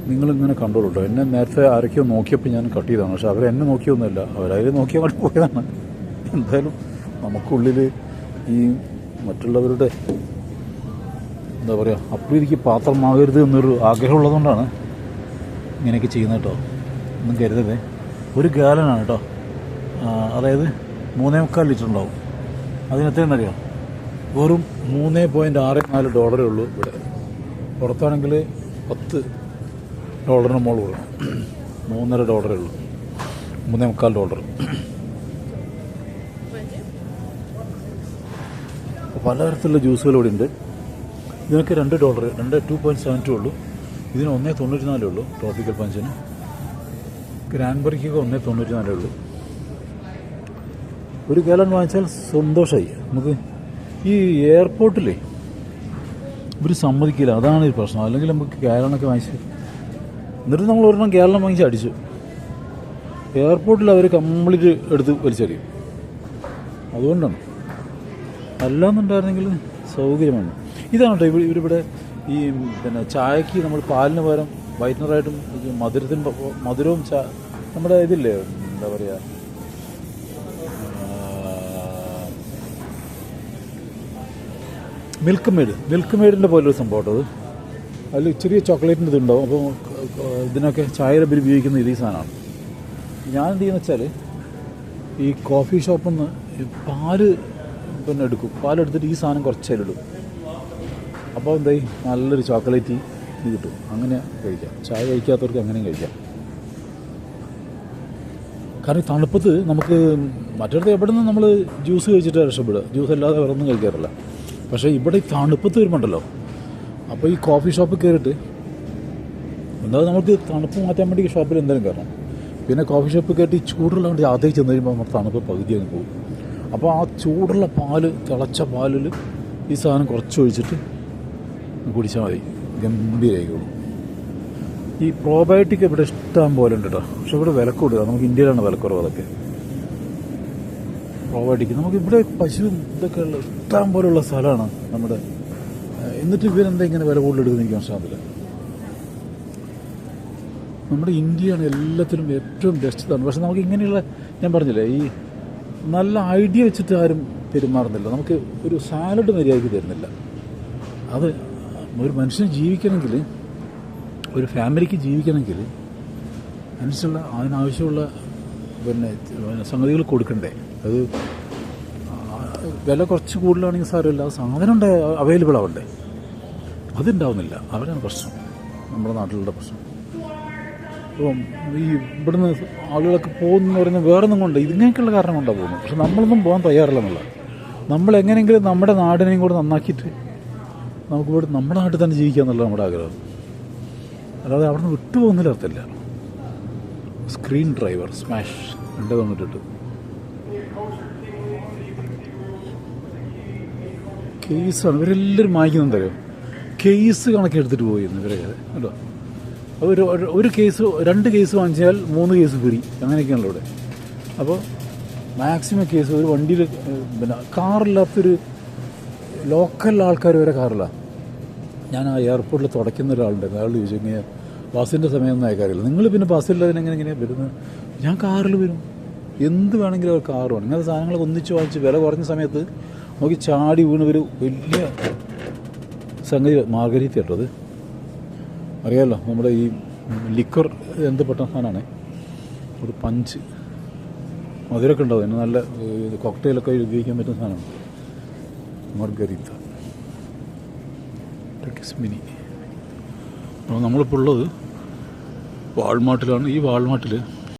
നിങ്ങളിങ്ങനെ കണ്ടോളൂ കേട്ടോ. എന്നെ നേരത്തെ ആരൊക്കെയോ നോക്കിയപ്പോൾ ഞാൻ കട്ട് ചെയ്തതാണ്. പക്ഷെ അവരെന്നെ നോക്കിയൊന്നുമില്ല, അവരതിൽ നോക്കി അങ്ങോട്ട് പോയതാണ്. എന്തായാലും നമുക്കുള്ളിൽ ഈ മറ്റുള്ളവരുടെ എന്താ പറയുക അപ്രീതിക്ക് പാത്രമാകരുത് എന്നൊരു ആഗ്രഹമുള്ളതുകൊണ്ടാണ് ഇങ്ങനെയൊക്കെ ചെയ്യുന്നത് കേട്ടോ. ഒന്നും കരുതതേ. 1 ഗാലനാണ് കേട്ടോ, അതായത് 3.25 ലിറ്റർ ഉണ്ടാവും. അതിനെത്രയെന്നറിയാം, വെറും $3.64 ഉള്ളൂ ഇവിടെ. പുറത്താണെങ്കിൽ $10 മുകളിൽ കൊടുക്കണം. $3.5 ഉള്ളൂ, $3.25. പലതരത്തിലുള്ള ജ്യൂസുകൾ ഇവിടെ ഉണ്ട്. ഇതിനൊക്കെ $2 2.72 ഉള്ളൂ. ഇതിന് 1.94 ഉള്ളൂ. ട്രോപ്പിക്കൽ പഞ്ചിന്, ക്രാൻബെറിക്കൊക്കെ 1.94 ഉള്ളൂ. 1 ഗാലൻ വാങ്ങിച്ചാൽ സന്തോഷമായി. നമുക്ക് ഈ എയർപോർട്ടിലേ ഇവർ സമ്മതിക്കില്ല, അതാണ് ഒരു പ്രശ്നം. അല്ലെങ്കിൽ നമുക്ക് ഗാലനൊക്കെ വാങ്ങിച്ച് എന്നിട്ട് നമ്മൾ ഒരെണ്ണം ഗാലൻ വാങ്ങിച്ച് അടിച്ചു. എയർപോർട്ടിൽ അവർ കംപ്ലീറ്റ് എടുത്ത് വലിച്ചെറിയും. അതുകൊണ്ടാണ്. അല്ലാന്നുണ്ടായിരുന്നെങ്കിൽ സൗകര്യമാണ്. ഇതാണ് കേട്ടോ ഇവരിവിടെ ഈ പിന്നെ ചായക്ക് നമ്മൾ പാലിന് പകരം വൈറ്റ്നറായിട്ടും മധുരവും നമ്മുടെ ഇതില്ലേ എന്താ പറയുക മിൽക്ക് മെയ്ഡിൻ്റെ പോലൊരു സംഭവം കേട്ടോ അത്. അതിൽ ചെറിയ ചോക്ലേറ്റിൻ്റെ ഇതുണ്ടാവും. അപ്പോൾ ഇതിനൊക്കെ ചായയിൽ ഉപയോഗിക്കുന്ന ഈ സാധനമാണ്. ഞാൻ എന്ത് ചെയ്യുന്ന വെച്ചാൽ ഈ കോഫി ഷോപ്പിൽ നിന്ന് പാല് പിന്നെ എടുക്കും. പാലെടുത്തിട്ട് ഈ സാധനം കുറച്ചതിലിടും. അപ്പോൾ എന്തായി നല്ലൊരു ചോക്ലേറ്റ് ഇത് കിട്ടും. അങ്ങനെ കഴിക്കാം. ചായ കഴിക്കാത്തവർക്ക് അങ്ങനെയും കഴിക്കാം. കാരണം ഈ തണുപ്പത്ത് നമുക്ക് മറ്റിടത്ത് എവിടെ നിന്ന് നമ്മൾ ജ്യൂസ് കഴിച്ചിട്ട് രക്ഷപ്പെടുക, ജ്യൂസ് അല്ലാതെ വേറെ ഒന്നും കഴിക്കാറില്ല. പക്ഷേ ഇവിടെ ഈ തണുപ്പത്ത് വരുമ്പോണ്ടല്ലോ, അപ്പോൾ ഈ കോഫി ഷോപ്പിൽ കയറിയിട്ട് എന്തായാലും നമുക്ക് തണുപ്പ് മാറ്റാൻ വേണ്ടി ഷോപ്പിൽ എന്തായാലും കയറണം. പിന്നെ കോഫി ഷോപ്പിൽ കയറിയിട്ട് ഈ ചൂടുള്ള വേണ്ടി ആദ്യം ചെന്ന് കഴിയുമ്പോൾ നമ്മുടെ തണുപ്പ് പകുതി അങ്ങ് പോകും. അപ്പോൾ ആ ചൂടുള്ള പാല്, തിളച്ച പാലിൽ ഈ സാധനം കുറച്ച് ഒഴിച്ചിട്ട് കുടിച്ചാൽ മതി, ഗംഭീരമായിക്കോളും. ഈ പ്രോബയോട്ടിക് ഇവിടെ ഇഷ്ടം പോലെ ഉണ്ട് കേട്ടോ. പക്ഷെ ഇവിടെ വില കൂടുതലാണ്. നമുക്ക് ഇന്ത്യയിലാണ് വിലക്കുറവ്. അതൊക്കെ പ്രോബയോട്ടിക് നമുക്കിവിടെ പശുവും ഇതൊക്കെ ഉള്ള ഇഷ്ടം പോലെയുള്ള സ്ഥലമാണ് നമ്മുടെ. എന്നിട്ട് ഇവരെന്താ ഇങ്ങനെ വില കൂടുതലെടുക്കുന്നത് എനിക്ക് മനസ്സിലാകുന്നില്ല. നമ്മുടെ ഇന്ത്യയാണ് എല്ലാത്തിലും ഏറ്റവും ബെസ്റ്റാണ്. പക്ഷെ നമുക്ക് ഇങ്ങനെയുള്ള, ഞാൻ പറഞ്ഞില്ലേ, ഈ നല്ല ഐഡിയ വെച്ചിട്ട് ആരും പെരുമാറുന്നില്ല. നമുക്ക് ഒരു സാലഡ് മര്യാദയ്ക്ക് തരുന്നില്ല. അത് ഒരു മനുഷ്യന് ജീവിക്കണമെങ്കിൽ, ഒരു ഫാമിലിക്ക് ജീവിക്കണമെങ്കിൽ അതിനാവശ്യമുള്ള പിന്നെ സംഗതികൾ കൊടുക്കണ്ടേ. അത് വില കുറച്ച് കൂടുതലാണെങ്കിൽ സാരമില്ല, സാധനം അവൈലബിൾ ആവണ്ടേ. അതുണ്ടാവുന്നില്ല. അവരാണ് പ്രശ്നം, നമ്മുടെ നാട്ടിലുള്ള പ്രശ്നം. അപ്പം ഈ ഇവിടുന്ന് ആളുകളൊക്കെ പോകുന്നതെന്ന് പറയുന്നത് വേറൊന്നും കൊണ്ട് ഇതിങ്ങനെയൊക്കെയുള്ള കാരണം കൊണ്ടാണ് പോകുന്നത്. പക്ഷെ നമ്മളൊന്നും പോകാൻ തയ്യാറില്ല എന്നുള്ളത്. നമ്മളെങ്ങനെയെങ്കിലും നമ്മുടെ നാടിനെയും കൂടെ നന്നാക്കിയിട്ട് നമുക്കിവിടെ നമ്മുടെ നാട്ടിൽ തന്നെ ജീവിക്കുക എന്നുള്ള നമ്മുടെ ആഗ്രഹം. അല്ലാതെ അവിടെ നിന്ന് വിട്ടുപോകുന്നതിൽ അർത്ഥമില്ല. സ്ക്രീൻ ഡ്രൈവർ സ്മാഷ് 298 കേസാണ്. ഇവരെല്ലാവരും വാങ്ങിക്കുന്നെന്ന് അറിയോ, കേസ് കണക്കെടുത്തിട്ട് പോയിരുന്നു ഇവരെ കേട്ടോ. ഒരു കേസ് 2 കേസ് വാങ്ങിച്ചാൽ 3 കേസ് ഫ്രീ, അങ്ങനെയൊക്കെയാണല്ലോ ഇവിടെ. അപ്പോൾ മാക്സിമം കേസ് ഒരു വണ്ടിയിൽ പിന്നെ കാറില്ലാത്തൊരു ലോക്കൽ ആൾക്കാർ വരെ കാറില്ല. ഞാൻ ആ എയർപോർട്ടിൽ തുടയ്ക്കുന്ന ഒരാളുണ്ടായിരുന്നു. അയാൾ ചോദിച്ചു, ഇങ്ങനെ ബസ്സിൻ്റെ സമയമൊന്നും അയക്കാറില്ല, നിങ്ങൾ പിന്നെ ബസ്സില്ലാതിനെങ്ങനെ വരുന്നത്? ഞാൻ കാറിൽ വരും, എന്ത് വേണമെങ്കിലും അവർ കാറ് വേണം. ഇങ്ങനത്തെ സാധനങ്ങളൊക്കെ ഒന്നിച്ച് വാങ്ങിച്ച് വില കുറഞ്ഞ സമയത്ത് നോക്കി ചാടി വീണ് ഒരു വലിയ സംഗതി മാർഗരീത്ത കേട്ടോ. അത് അറിയാമല്ലോ, നമ്മുടെ ഈ ലിക്വർ പെട്ട സാധനമാണ്. ഒരു പഞ്ച് മധുരമൊക്കെ ഉണ്ടാവും. അതിന് നല്ല കോക്ടെയിലൊക്കെ ഉപയോഗിക്കാൻ പറ്റുന്ന സാധനമാണ് മാർഗരീത്ത മിനി. അപ്പോൾ നമ്മളിപ്പോൾ ഉള്ളത് വാൾമാർട്ടിലാണ്. ഈ വാൾമാർട്ടിൽ